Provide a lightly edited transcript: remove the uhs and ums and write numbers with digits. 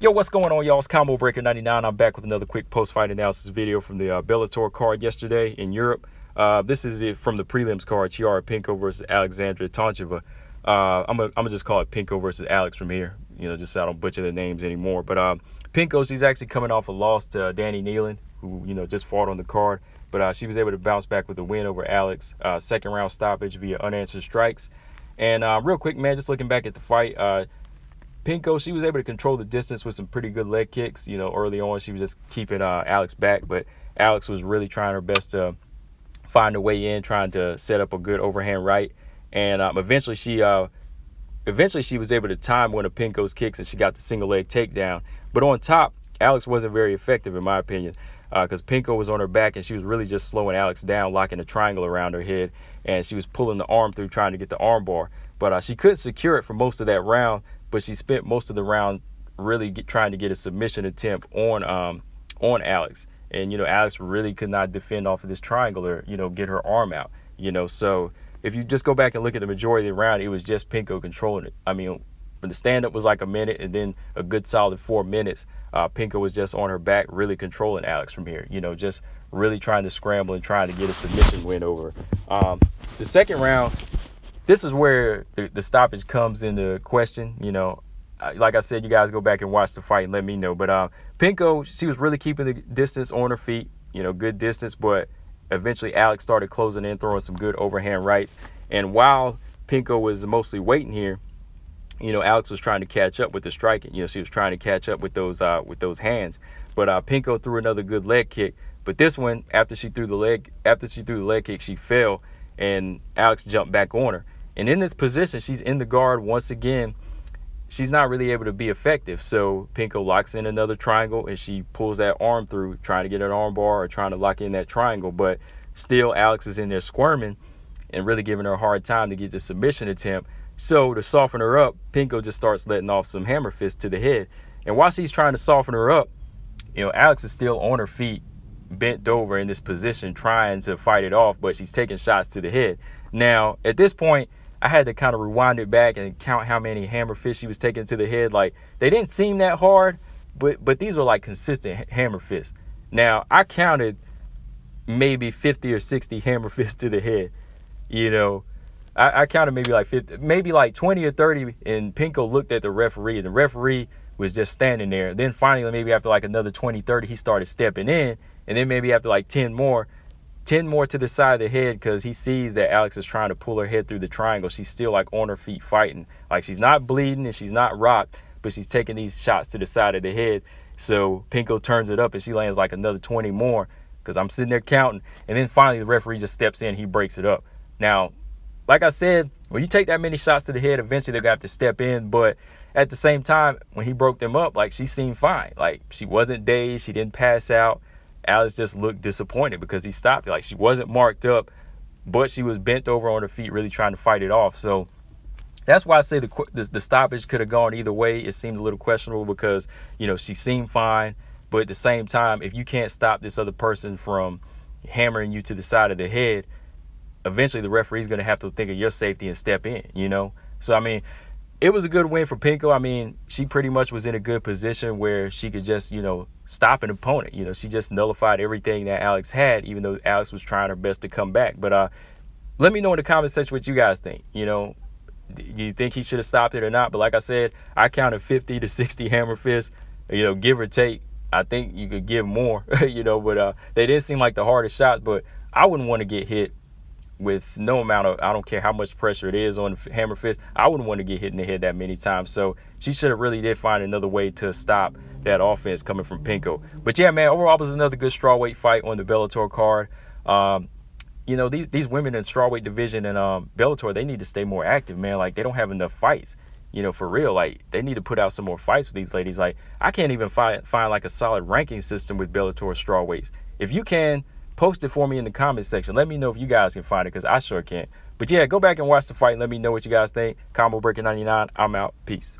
Yo, what's going on, y'all? It's Combo Breaker 99. I'm back with another quick post-fight analysis video from the Bellator card yesterday in Europe. This is it from the prelims card, Chiara Penco versus Aleksandra Toncheva. I'm gonna just call it Penco versus Alex from here, just so I don't butcher the names anymore. But Penco, she's actually coming off a loss to Danny Nealon, who just fought on the card. But she was able to bounce back with a win over Alex, second round stoppage via unanswered strikes. And real quick, man, just looking back at the fight, Penco, she was able to control the distance with some pretty good leg kicks. Early on, she was just keeping Alex back, but Alex was really trying her best to find a way in, trying to set up a good overhand right. And eventually she was able to time one of Penco's kicks, and she got the single leg takedown. But on top, Alex wasn't very effective, in my opinion, because Penco was on her back, and she was really just slowing Alex down, locking a triangle around her head, and she was pulling the arm through, trying to get the arm bar. But she couldn't secure it for most of that round. But she spent most of the round really trying to get a submission attempt on Alex. And, Alex really could not defend off of this triangle or, get her arm out, So if you just go back and look at the majority of the round, it was just Penco controlling it. I mean, the stand-up was like a minute, and then a good solid 4 minutes. Penco was just on her back, really controlling Alex from here, just really trying to scramble and trying to get a submission win over. The second round, this is where the stoppage comes into question. Like I said, you guys go back and watch the fight and let me know. But Penco, she was really keeping the distance on her feet, good distance. But eventually Alex started closing in, throwing some good overhand rights. And while Penco was mostly waiting here, Alex was trying to catch up with the striking. She was trying to catch up with those hands. But Penco threw another good leg kick. But this one, after she threw the leg kick, she fell, and Alex jumped back on her. And in this position, she's in the guard once again. She's not really able to be effective. So Penco locks in another triangle, and she pulls that arm through, trying to get an arm bar or trying to lock in that triangle. But still, Alex is in there squirming and really giving her a hard time to get the submission attempt. So to soften her up, Penco just starts letting off some hammer fists to the head. And while she's trying to soften her up, Alex is still on her feet, bent over in this position, trying to fight it off, but she's taking shots to the head. Now, at this point, I had to kind of rewind it back and count how many hammer fists she was taking to the head. Like, they didn't seem that hard, but these were like consistent hammer fists. Now, I counted maybe 50 or 60 hammer fists to the head. I counted maybe like 50, maybe like 20 or 30, and Penco looked at the referee, and the referee was just standing there. Then finally, maybe after like another 20, 30, he started stepping in, and then maybe after like 10 more to the side of the head, because he sees that Alex is trying to pull her head through the triangle. She's still like on her feet fighting. Like, she's not bleeding and she's not rocked, but she's taking these shots to the side of the head. So Penco turns it up, and she lands like another 20 more, because I'm sitting there counting. And then finally the referee just steps in, he breaks it up. Now, like I said, when you take that many shots to the head, eventually they're going to have to step in. But at the same time, when he broke them up, like, she seemed fine. Like, she wasn't dazed, she didn't pass out. Alex just looked disappointed because he stopped it. Like, she wasn't marked up, but she was bent over on her feet, really trying to fight it off. So that's why I say the stoppage could have gone either way. It seemed a little questionable because, she seemed fine. But at the same time, if you can't stop this other person from hammering you to the side of the head, eventually the referee's going to have to think of your safety and step in, So, I mean, it was a good win for Penco. I mean, she pretty much was in a good position where she could just, stop an opponent. She just nullified everything that Alex had, even though Alex was trying her best to come back. But let me know in the comment section what you guys think. Do you think he should have stopped it or not? But like I said, I counted 50 to 60 hammer fists, give or take. I think you could give more, but they didn't seem like the hardest shots. But I wouldn't want to get hit with no amount of, I don't care how much pressure it is on the hammer fist, I wouldn't want to get hit in the head that many times. So she should have really did find another way to stop that offense coming from Penco. But yeah, man, overall it was another good strawweight fight on the Bellator card. These women in strawweight division and Bellator, they need to stay more active, man. Like, they don't have enough fights, for real. Like, they need to put out some more fights with these ladies. Like, I can't even find like a solid ranking system with Bellator strawweights. If you can, post it for me in the comment section. Let me know if you guys can find it, because I sure can't. But yeah, go back and watch the fight and let me know what you guys think. Combo Breaker 99, I'm out. Peace.